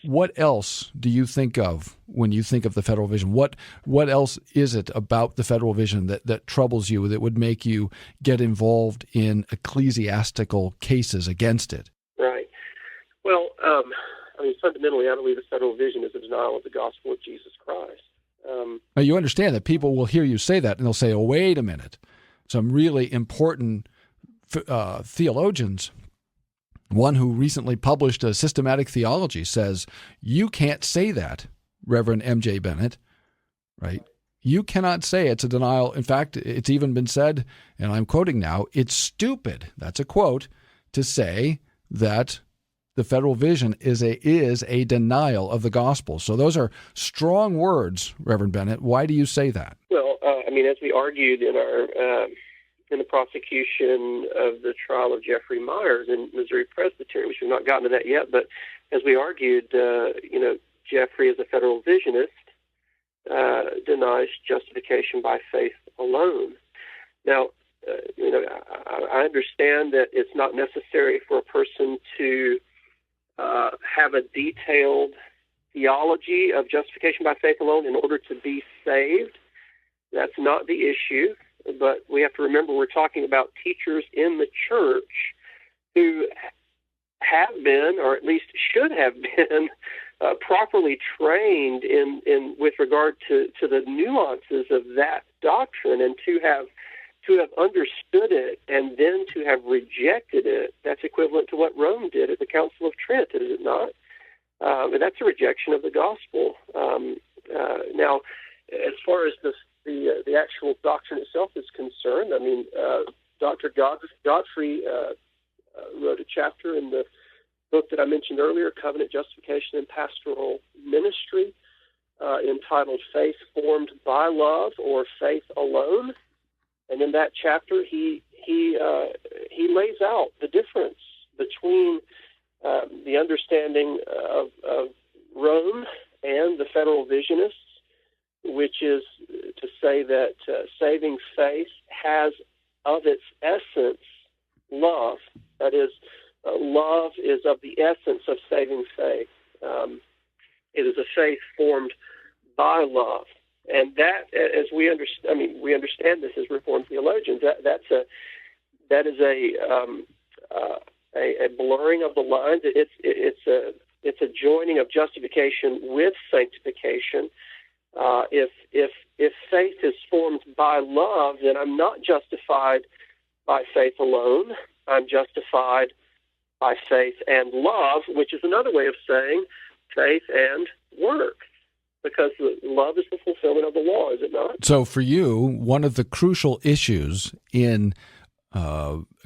What else do you think of when you think of the federal vision? What else is it about the federal vision that troubles you, that would make you get involved in ecclesiastical cases against it? Right. Well, fundamentally, I believe the federal vision is a denial of the gospel of Jesus Christ. Now, you understand that people will hear you say that, and they'll say, oh, wait a minute. Some really important theologians, one who recently published a systematic theology, says, you can't say that, Reverend M.J. Bennett, right? You cannot say it's a denial. In fact, it's even been said, and I'm quoting now, it's stupid, that's a quote, to say that the federal vision is a denial of the gospel. So those are strong words, Reverend Bennett. Why do you say that? Well, as we argued in the prosecution of the trial of Jeffrey Myers in Missouri Presbyterian, which we've not gotten to that yet, but as we argued, Jeffrey, as a federal visionist, denies justification by faith alone. Now, I understand that it's not necessary for a person to have a detailed theology of justification by faith alone in order to be saved. That's not the issue, but we have to remember we're talking about teachers in the church who have been, or at least should have been, properly trained in with regard to the nuances of that doctrine, and to have understood it and then to have rejected it. That's equivalent to what Rome did at the Council of Trent, is it not? And that's a rejection of the gospel. Now, as far as the actual doctrine itself is concerned, Dr. Godfrey wrote a chapter in the book that I mentioned earlier, Covenant Justification and Pastoral Ministry, entitled Faith Formed by Love, or Faith Alone. And in that chapter, he lays out the difference between the understanding of Rome and the federal visionists, which is to say that saving faith has of its essence love. That is, love is of the essence of saving faith. It is a faith formed by love. And that, as we understand this as Reformed theologians, that is a blurring of the lines. It's a joining of justification with sanctification. If faith is formed by love, then I'm not justified by faith alone. I'm justified by faith and love, which is another way of saying faith and work, because love is the fulfillment of the law, is it not? So for you, one of the crucial issues in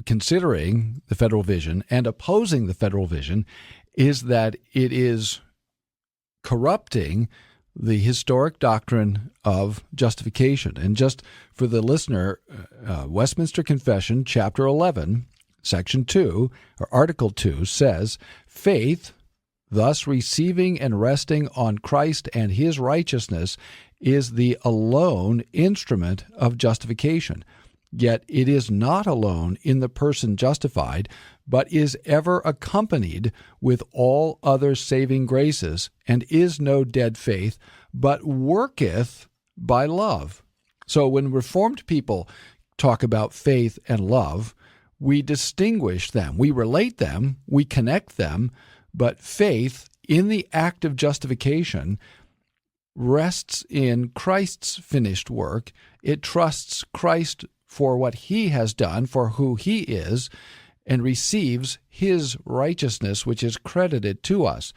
considering the federal vision and opposing the federal vision is that it is corrupting the historic doctrine of justification. And just for the listener, Westminster Confession, chapter 11, section 2, or article 2, says, faith, thus receiving and resting on Christ and his righteousness, is the alone instrument of justification. Yet it is not alone in the person justified, but is ever accompanied with all other saving graces, and is no dead faith, but worketh by love. So when Reformed people talk about faith and love, we distinguish them, we relate them, we connect them, but faith in the act of justification rests in Christ's finished work. It trusts Christ for what he has done, for who he is, and receives his righteousness, which is credited to us.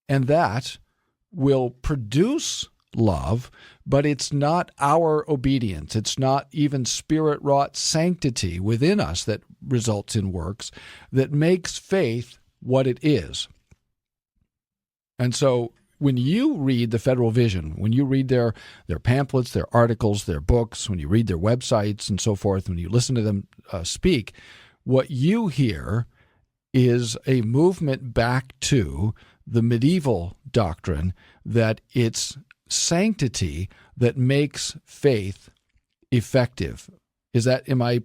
And that will produce love, but it's not our obedience. It's not even Spirit-wrought sanctity within us that results in works that makes faith what it is. And so when you read the Federal Vision, when you read their pamphlets, their articles, their books, when you read their websites and so forth, when you listen to them speak, what you hear is a movement back to the medieval doctrine that it's sanctity that makes faith effective. Am I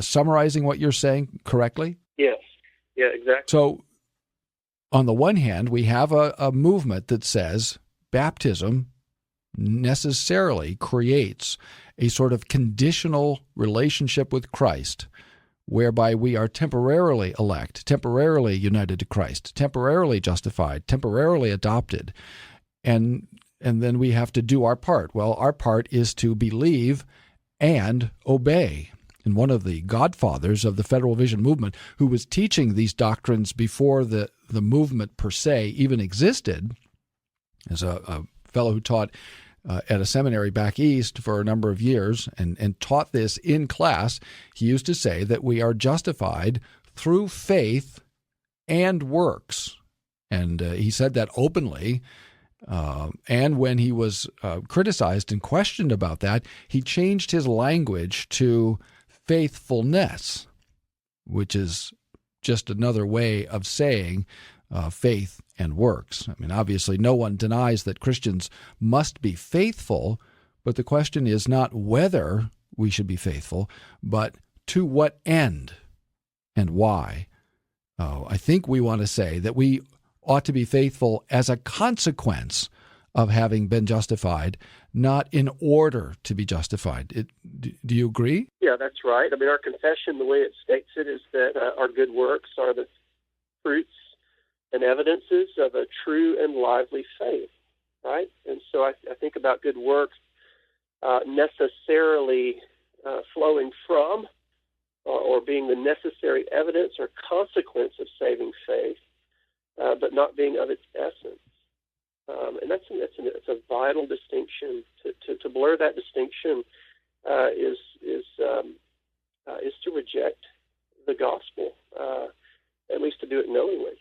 summarizing what you're saying correctly? Yes. Yeah, exactly. So on the one hand, we have a movement that says baptism necessarily creates a sort of conditional relationship with Christ, whereby we are temporarily elect, temporarily united to Christ, temporarily justified, temporarily adopted, and then we have to do our part. Well, our part is to believe and obey. And one of the godfathers of the Federal Vision movement, who was teaching these doctrines before the movement per se even existed, is a fellow who taught at a seminary back east for a number of years and taught this in class. He used to say that we are justified through faith and works. And he said that openly. And when he was criticized and questioned about that, he changed his language to faithfulness, which is just another way of saying faith and works. I mean, obviously, no one denies that Christians must be faithful, but the question is not whether we should be faithful, but to what end and why. I think we want to say that we ought to be faithful as a consequence of having been justified, not in order to be justified. Do you agree? Yeah, that's right. I mean, our confession, the way it states it, is that our good works are the fruits and evidences of a true and lively faith, right? And so I think about good works necessarily flowing from or being the necessary evidence or consequence of saving faith, but not being of its essence. And it's a vital distinction. To blur that distinction is to reject the gospel, at least to do it knowingly.